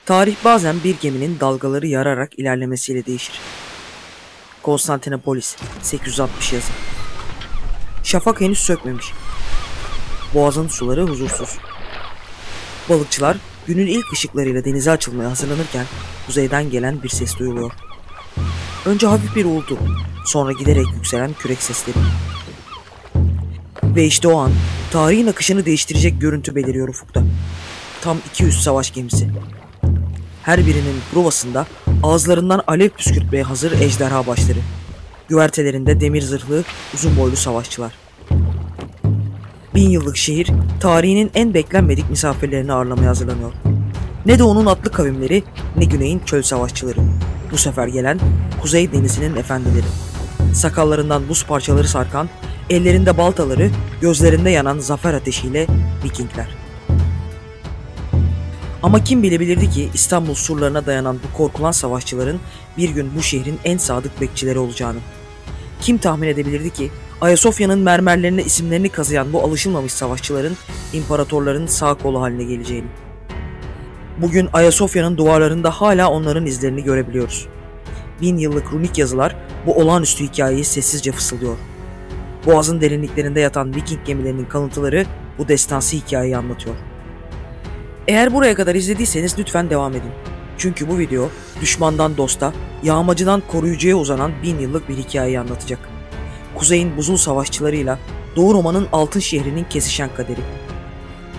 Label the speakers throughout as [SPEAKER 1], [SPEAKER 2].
[SPEAKER 1] Tarih bazen bir geminin dalgaları yararak ilerlemesiyle değişir. Konstantinopolis, 860 yazı. Şafak henüz sökmemiş. Boğazın suları huzursuz. Balıkçılar günün ilk ışıklarıyla denize açılmaya hazırlanırken kuzeyden gelen bir ses duyuluyor. Önce hafif bir uğultu, sonra giderek yükselen kürek sesleri. Ve işte o an tarihin akışını değiştirecek görüntü beliriyor ufukta. Tam 200 savaş gemisi. Her birinin provasında ağızlarından alev püskürtmeye hazır ejderha başları. Güvertelerinde demir zırhlı, uzun boylu savaşçılar. 1000 yıllık şehir tarihinin en beklenmedik misafirlerini ağırlamaya hazırlanıyor. Ne de onun atlı kavimleri ne güneyin çöl savaşçıları. Bu sefer gelen Kuzey Denizi'nin efendileri. Sakallarından buz parçaları sarkan, ellerinde baltaları, gözlerinde yanan zafer ateşiyle Vikingler. Ama kim bilebilirdi ki İstanbul surlarına dayanan bu korkulan savaşçıların bir gün bu şehrin en sadık bekçileri olacağını? Kim tahmin edebilirdi ki Ayasofya'nın mermerlerine isimlerini kazıyan bu alışılmamış savaşçıların imparatorların sağ kolu haline geleceğini? Bugün Ayasofya'nın duvarlarında hala onların izlerini görebiliyoruz. 1000 yıllık runik yazılar bu olağanüstü hikayeyi sessizce fısıldıyor. Boğazın derinliklerinde yatan Viking gemilerinin kalıntıları bu destansı hikayeyi anlatıyor. Eğer buraya kadar izlediyseniz lütfen devam edin. Çünkü bu video düşmandan dosta, yağmacıdan koruyucuya uzanan 1000 yıllık bir hikayeyi anlatacak. Kuzeyin buzul savaşçılarıyla Doğu Roma'nın altın şehrinin kesişen kaderi.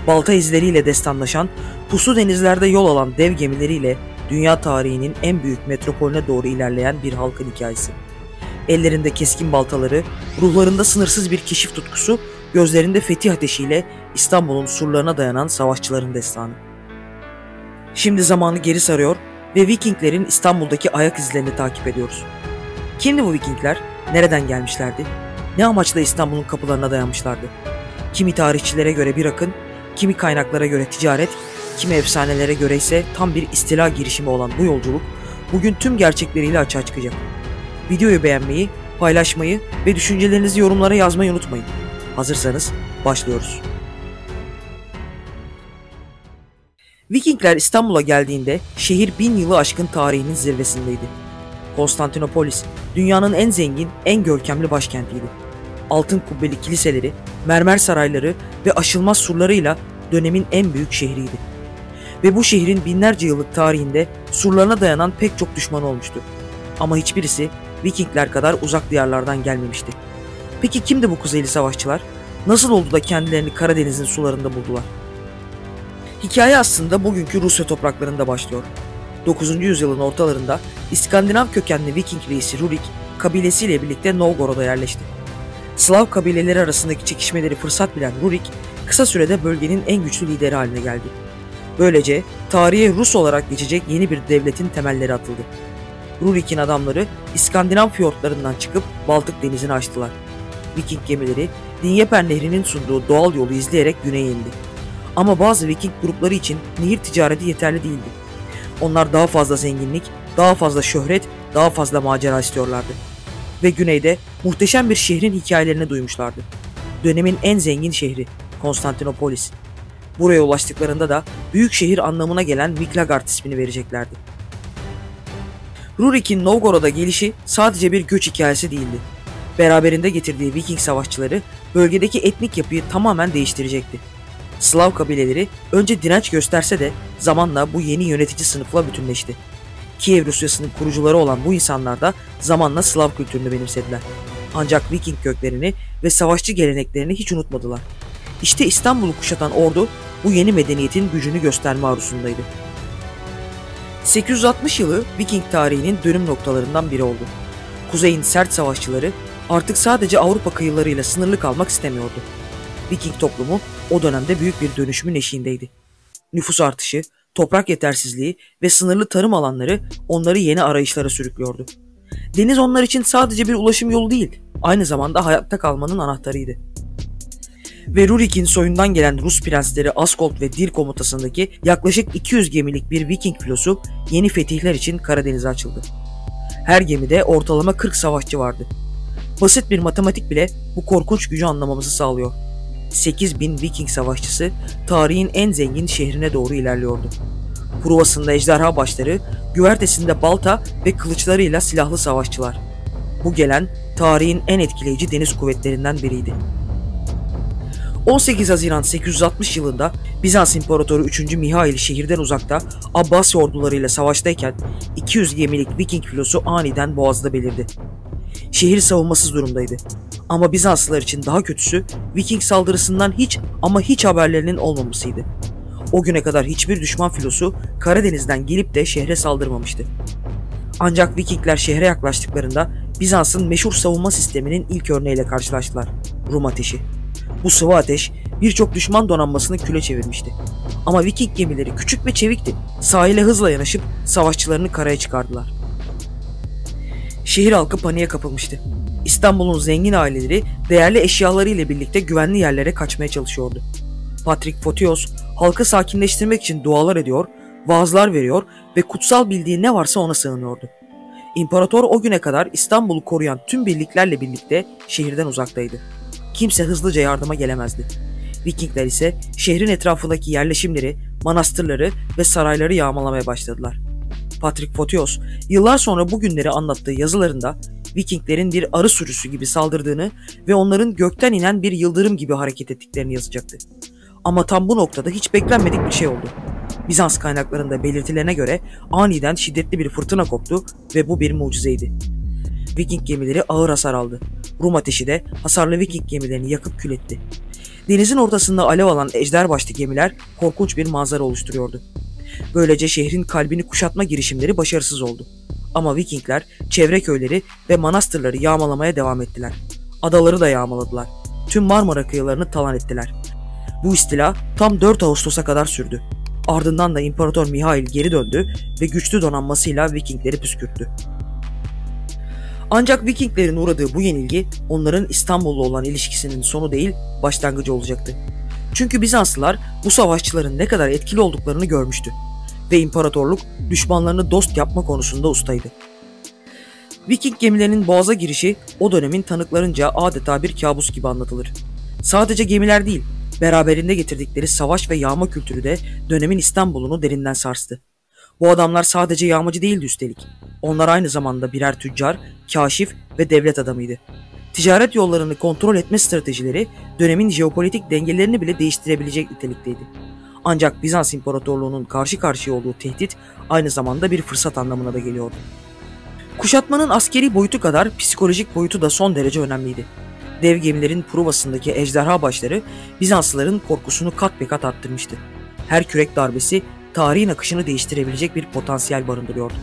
[SPEAKER 1] Balta izleriyle destanlaşan, puslu denizlerde yol alan dev gemileriyle dünya tarihinin en büyük metropolüne doğru ilerleyen bir halkın hikayesi. Ellerinde keskin baltaları, ruhlarında sınırsız bir keşif tutkusu, gözlerinde fetih ateşiyle İstanbul'un surlarına dayanan savaşçıların destanı. Şimdi zamanı geri sarıyor ve Vikinglerin İstanbul'daki ayak izlerini takip ediyoruz. Kimdi bu Vikingler? Nereden gelmişlerdi? Ne amaçla İstanbul'un kapılarına dayanmışlardı? Kimi tarihçilere göre bir akın, kimi kaynaklara göre ticaret, kimi efsanelere göre ise tam bir istila girişimi olan bu yolculuk bugün tüm gerçekleriyle açığa çıkacak. Videoyu beğenmeyi, paylaşmayı ve düşüncelerinizi yorumlara yazmayı unutmayın. Hazırsanız başlıyoruz. Vikingler İstanbul'a geldiğinde şehir 1000 yılı aşkın tarihinin zirvesindeydi. Konstantinopolis, dünyanın en zengin, en görkemli başkentiydi. Altın kubbeli kiliseleri, mermer sarayları ve aşılmaz surlarıyla dönemin en büyük şehriydi. Ve bu şehrin binlerce yıllık tarihinde surlarına dayanan pek çok düşman olmuştu. Ama hiçbirisi Vikingler kadar uzak diyarlardan gelmemişti. Peki kimdi bu kuzeyli savaşçılar? Nasıl oldu da kendilerini Karadeniz'in sularında buldular? Hikaye aslında bugünkü Rusya topraklarında başlıyor. 9. yüzyılın ortalarında İskandinav kökenli Viking reisi Rurik kabilesiyle birlikte Novgorod'a yerleşti. Slav kabileleri arasındaki çekişmeleri fırsat bilen Rurik kısa sürede bölgenin en güçlü lideri haline geldi. Böylece tarihe Rus olarak geçecek yeni bir devletin temelleri atıldı. Rurik'in adamları İskandinav fiyortlarından çıkıp Baltık denizini aştılar. Viking gemileri Dnieper Nehri'nin sunduğu doğal yolu izleyerek güneye indi. Ama bazı Viking grupları için nehir ticareti yeterli değildi. Onlar daha fazla zenginlik, daha fazla şöhret, daha fazla macera istiyorlardı. Ve güneyde muhteşem bir şehrin hikayelerini duymuşlardı. Dönemin en zengin şehri Konstantinopolis. Buraya ulaştıklarında da büyük şehir anlamına gelen Miklagard ismini vereceklerdi. Rurik'in Novgorod'a gelişi sadece bir göç hikayesi değildi. Beraberinde getirdiği Viking savaşçıları bölgedeki etnik yapıyı tamamen değiştirecekti. Slav kabileleri önce direnç gösterse de zamanla bu yeni yönetici sınıfla bütünleşti. Kiev Rusyası'nın kurucuları olan bu insanlar da zamanla Slav kültürünü benimsediler. Ancak Viking köklerini ve savaşçı geleneklerini hiç unutmadılar. İşte İstanbul'u kuşatan ordu bu yeni medeniyetin gücünü gösterme arzusundaydı. 860 yılı Viking tarihinin dönüm noktalarından biri oldu. Kuzeyin sert savaşçıları artık sadece Avrupa kıyılarıyla sınırlı kalmak istemiyordu. Viking toplumu o dönemde büyük bir dönüşümün eşiğindeydi. Nüfus artışı, toprak yetersizliği ve sınırlı tarım alanları onları yeni arayışlara sürüklüyordu. Deniz onlar için sadece bir ulaşım yolu değil, aynı zamanda hayatta kalmanın anahtarıydı. Ve Rurik'in soyundan gelen Rus prensleri Askold ve Dil komutasındaki yaklaşık 200 gemilik bir Viking filosu yeni fetihler için Karadeniz'e açıldı. Her gemide ortalama 40 savaşçı vardı. Basit bir matematik bile bu korkunç gücü anlamamızı sağlıyor. 8000 Viking savaşçısı tarihin en zengin şehrine doğru ilerliyordu. Pruvasında ejderha başları, güvertesinde balta ve kılıçlarıyla silahlı savaşçılar. Bu gelen tarihin en etkileyici deniz kuvvetlerinden biriydi. 18 Haziran 860 yılında Bizans İmparatoru 3. Mihail şehirden uzakta Abbasi ordularıyla savaştayken 200 gemilik Viking filosu aniden boğazda belirdi. Şehir savunmasız durumdaydı. Ama Bizanslılar için daha kötüsü Viking saldırısından hiç haberlerinin olmamasıydı. O güne kadar hiçbir düşman filosu Karadeniz'den gelip de şehre saldırmamıştı. Ancak Vikingler şehre yaklaştıklarında Bizans'ın meşhur savunma sisteminin ilk örneğiyle karşılaştılar: Rum ateşi. Bu sıvı ateş birçok düşman donanmasını küle çevirmişti. Ama Viking gemileri küçük ve çevikti. Sahile hızla yanaşıp savaşçılarını karaya çıkardılar. Şehir halkı paniğe kapılmıştı. İstanbul'un zengin aileleri değerli eşyaları ile birlikte güvenli yerlere kaçmaya çalışıyordu. Patrick Photios halkı sakinleştirmek için dualar ediyor, vaazlar veriyor ve kutsal bildiği ne varsa ona sığınıyordu. İmparator o güne kadar İstanbul'u koruyan tüm birliklerle birlikte şehirden uzaktaydı. Kimse hızlıca yardıma gelemezdi. Vikingler ise şehrin etrafındaki yerleşimleri, manastırları ve sarayları yağmalamaya başladılar. Patrick Photios yıllar sonra bu günleri anlattığı yazılarında Vikinglerin bir arı sürüsü gibi saldırdığını ve onların gökten inen bir yıldırım gibi hareket ettiklerini yazacaktı. Ama tam bu noktada hiç beklenmedik bir şey oldu. Bizans kaynaklarında belirtilene göre aniden şiddetli bir fırtına koptu ve bu bir mucizeydi. Viking gemileri ağır hasar aldı. Rum ateşi de hasarlı Viking gemilerini yakıp kül etti. Denizin ortasında alev alan ejderbaşlı gemiler korkunç bir manzara oluşturuyordu. Böylece şehrin kalbini kuşatma girişimleri başarısız oldu. Ama Vikingler çevre köyleri ve manastırları yağmalamaya devam ettiler. Adaları da yağmaladılar. Tüm Marmara kıyılarını talan ettiler. Bu istila tam 4 Ağustos'a kadar sürdü. Ardından da İmparator Mihail geri döndü ve güçlü donanmasıyla Vikingleri püskürttü. Ancak Vikinglerin uğradığı bu yenilgi onların İstanbul'la olan ilişkisinin sonu değil, başlangıcı olacaktı. Çünkü Bizanslılar bu savaşçıların ne kadar etkili olduklarını görmüştü ve imparatorluk düşmanlarını dost yapma konusunda ustaydı. Viking gemilerinin boğaza girişi o dönemin tanıklarınca adeta bir kabus gibi anlatılır. Sadece gemiler değil, beraberinde getirdikleri savaş ve yağma kültürü de dönemin İstanbul'unu derinden sarstı. Bu adamlar sadece yağmacı değildi üstelik. Onlar aynı zamanda birer tüccar, kaşif ve devlet adamıydı. Ticaret yollarını kontrol etme stratejileri dönemin jeopolitik dengelerini bile değiştirebilecek nitelikteydi. Ancak Bizans İmparatorluğu'nun karşı karşıya olduğu tehdit aynı zamanda bir fırsat anlamına da geliyordu. Kuşatmanın askeri boyutu kadar psikolojik boyutu da son derece önemliydi. Dev gemilerin Pruvası'ndaki ejderha başları Bizanslıların korkusunu kat be kat arttırmıştı. Her kürek darbesi tarihin akışını değiştirebilecek bir potansiyel barındırıyordu.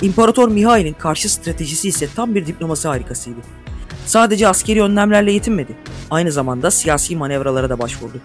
[SPEAKER 1] İmparator Mihail'in karşı stratejisi ise tam bir diplomasi harikasıydı. Sadece askeri önlemlerle yetinmedi, aynı zamanda siyasi manevralara da başvurdu.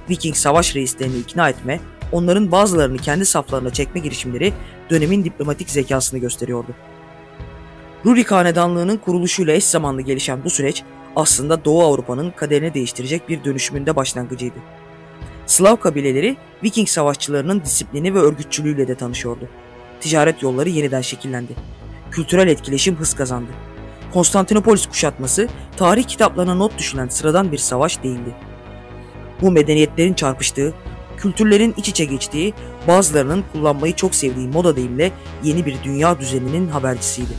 [SPEAKER 1] Viking savaş reislerini ikna etme, onların bazılarını kendi saflarına çekme girişimleri dönemin diplomatik zekasını gösteriyordu. Rurik Hanedanlığı'nın kuruluşuyla eş zamanlı gelişen bu süreç aslında Doğu Avrupa'nın kaderini değiştirecek bir dönüşümün de başlangıcıydı. Slav kabileleri Viking savaşçılarının disiplini ve örgütçülüğüyle de tanışıyordu. Ticaret yolları yeniden şekillendi. Kültürel etkileşim hız kazandı. Konstantinopolis kuşatması tarih kitaplarına not düşülen sıradan bir savaş değildi. Bu medeniyetlerin çarpıştığı, kültürlerin iç içe geçtiği, bazılarının kullanmayı çok sevdiği moda deyimle yeni bir dünya düzeninin habercisiydi.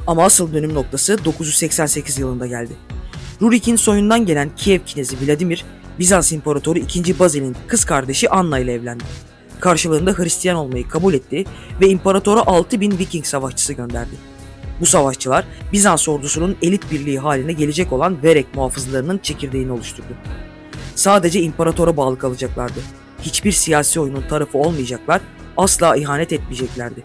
[SPEAKER 1] Ama asıl dönüm noktası 988 yılında geldi. Rurik'in soyundan gelen Kiev Knezi Vladimir, Bizans İmparatoru II. Bazil'in kız kardeşi Anna ile evlendi. Karşılığında Hristiyan olmayı kabul etti ve imparatora 6000 Viking savaşçısı gönderdi. Bu savaşçılar Bizans ordusunun elit birliği haline gelecek olan Verek muhafızlarının çekirdeğini oluşturdu. Sadece imparatora bağlı kalacaklardı. Hiçbir siyasi oyunun tarafı olmayacaklar, asla ihanet etmeyeceklerdi.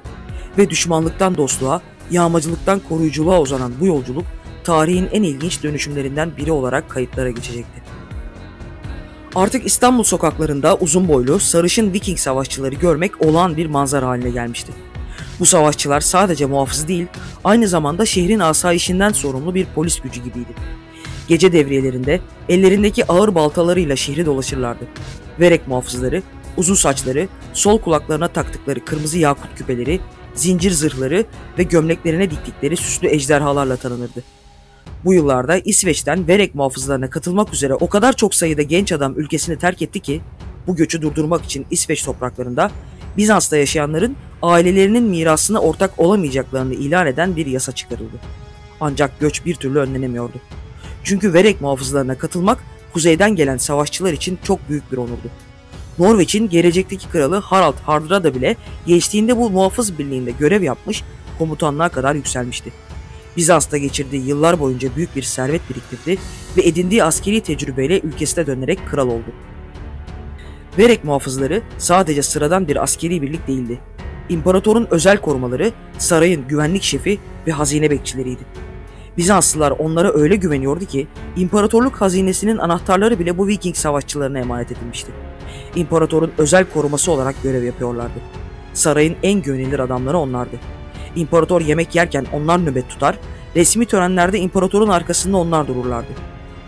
[SPEAKER 1] Ve düşmanlıktan dostluğa, yağmacılıktan koruyuculuğa uzanan bu yolculuk tarihin en ilginç dönüşümlerinden biri olarak kayıtlara geçecekti. Artık İstanbul sokaklarında uzun boylu, sarışın Viking savaşçıları görmek olağan bir manzara haline gelmişti. Bu savaşçılar sadece muhafız değil, aynı zamanda şehrin asayişinden sorumlu bir polis gücü gibiydi. Gece devriyelerinde ellerindeki ağır baltalarıyla şehri dolaşırlardı. Verek muhafızları, uzun saçları, sol kulaklarına taktıkları kırmızı yakut küpeleri, zincir zırhları ve gömleklerine diktikleri süslü ejderhalarla tanınırdı. Bu yıllarda İsveç'ten Verek muhafızlarına katılmak üzere o kadar çok sayıda genç adam ülkesini terk etti ki Bu göçü durdurmak için İsveç topraklarında Bizans'ta yaşayanların ailelerinin mirasına ortak olamayacaklarını ilan eden bir yasa çıkarıldı. Ancak göç bir türlü önlenemiyordu. Çünkü Verek muhafızlarına katılmak kuzeyden gelen savaşçılar için çok büyük bir onurdu. Norveç'in gelecekteki kralı Harald Hardrada bile gençliğinde bu muhafız birliğinde görev yapmış, komutanlığa kadar yükselmişti. Bizans'ta geçirdiği yıllar boyunca büyük bir servet biriktirdi ve edindiği askeri tecrübeyle ülkesine dönerek kral oldu. Verek muhafızları sadece sıradan bir askeri birlik değildi. İmparatorun özel korumaları, sarayın güvenlik şefi ve hazine bekçileriydi. Bizanslılar onlara öyle güveniyordu ki imparatorluk hazinesinin anahtarları bile bu Viking savaşçılarına emanet edilmişti. İmparatorun özel koruması olarak görev yapıyorlardı. Sarayın en güvenilir adamları onlardı. İmparator yemek yerken onlar nöbet tutar, resmi törenlerde imparatorun arkasında onlar dururlardı.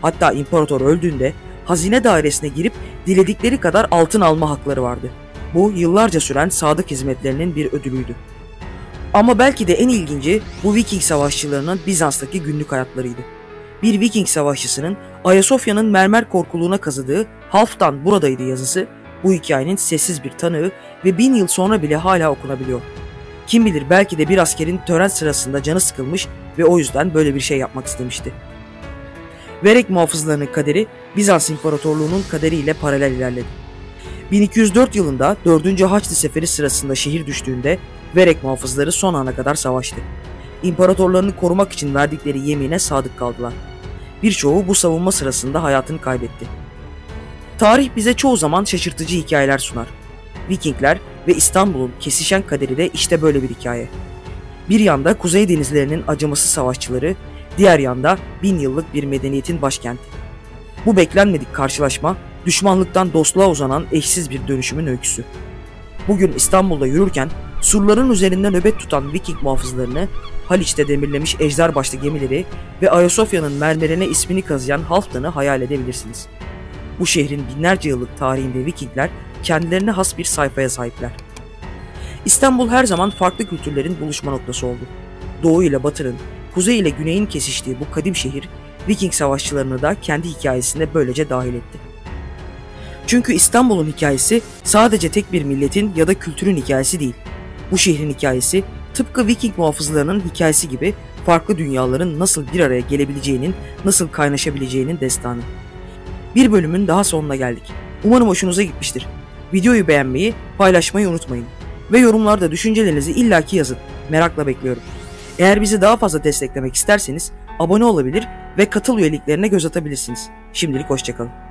[SPEAKER 1] Hatta imparator öldüğünde hazine dairesine girip diledikleri kadar altın alma hakları vardı. Bu yıllarca süren sadık hizmetlerinin bir ödülüydü. Ama belki de en ilginci bu Viking savaşçılarının Bizans'taki günlük hayatlarıydı. Bir Viking savaşçısının Ayasofya'nın mermer korkuluğuna kazıdığı "Halfdan buradaydı" yazısı bu hikayenin sessiz bir tanığı ve 1000 yıl sonra bile hala okunabiliyor. Kim bilir, belki de bir askerin tören sırasında canı sıkılmış ve o yüzden böyle bir şey yapmak istemişti. Verek muhafızlarının kaderi Bizans İmparatorluğu'nun kaderiyle paralel ilerledi. 1204 yılında 4. Haçlı Seferi sırasında şehir düştüğünde Verek muhafızları son ana kadar savaştı. İmparatorlarını korumak için verdikleri yemine sadık kaldılar. Birçoğu bu savunma sırasında hayatını kaybetti. Tarih bize çoğu zaman şaşırtıcı hikayeler sunar. Vikingler ve İstanbul'un kesişen kaderi de işte böyle bir hikaye. Bir yanda Kuzey denizlerinin acımasız savaşçıları, diğer yanda 1000 yıllık bir medeniyetin başkenti. Bu beklenmedik karşılaşma, düşmanlıktan dostluğa uzanan eşsiz bir dönüşümün öyküsü. Bugün İstanbul'da yürürken surların üzerinde nöbet tutan Viking muhafızlarını, Haliç'te demirlemiş ejder başlı gemileri ve Ayasofya'nın mermerine ismini kazıyan Halfdan'ı hayal edebilirsiniz. Bu şehrin binlerce yıllık tarihinde Vikingler kendilerine has bir sayfaya sahipler. İstanbul her zaman farklı kültürlerin buluşma noktası oldu. Doğu ile Batı'nın, Kuzey ile Güney'in kesiştiği bu kadim şehir, Viking savaşçılarını da kendi hikayesine böylece dahil etti. Çünkü İstanbul'un hikayesi sadece tek bir milletin ya da kültürün hikayesi değil. Bu şehrin hikayesi tıpkı Viking muhafızlarının hikayesi gibi farklı dünyaların nasıl bir araya gelebileceğinin, nasıl kaynaşabileceğinin destanı. Bir bölümün daha sonuna geldik. Umarım hoşunuza gitmiştir. Videoyu beğenmeyi, paylaşmayı unutmayın. Ve yorumlarda düşüncelerinizi illaki yazın. Merakla bekliyorum. Eğer bizi daha fazla desteklemek isterseniz abone olabilir ve katıl üyeliklerine göz atabilirsiniz. Şimdilik hoşçakalın.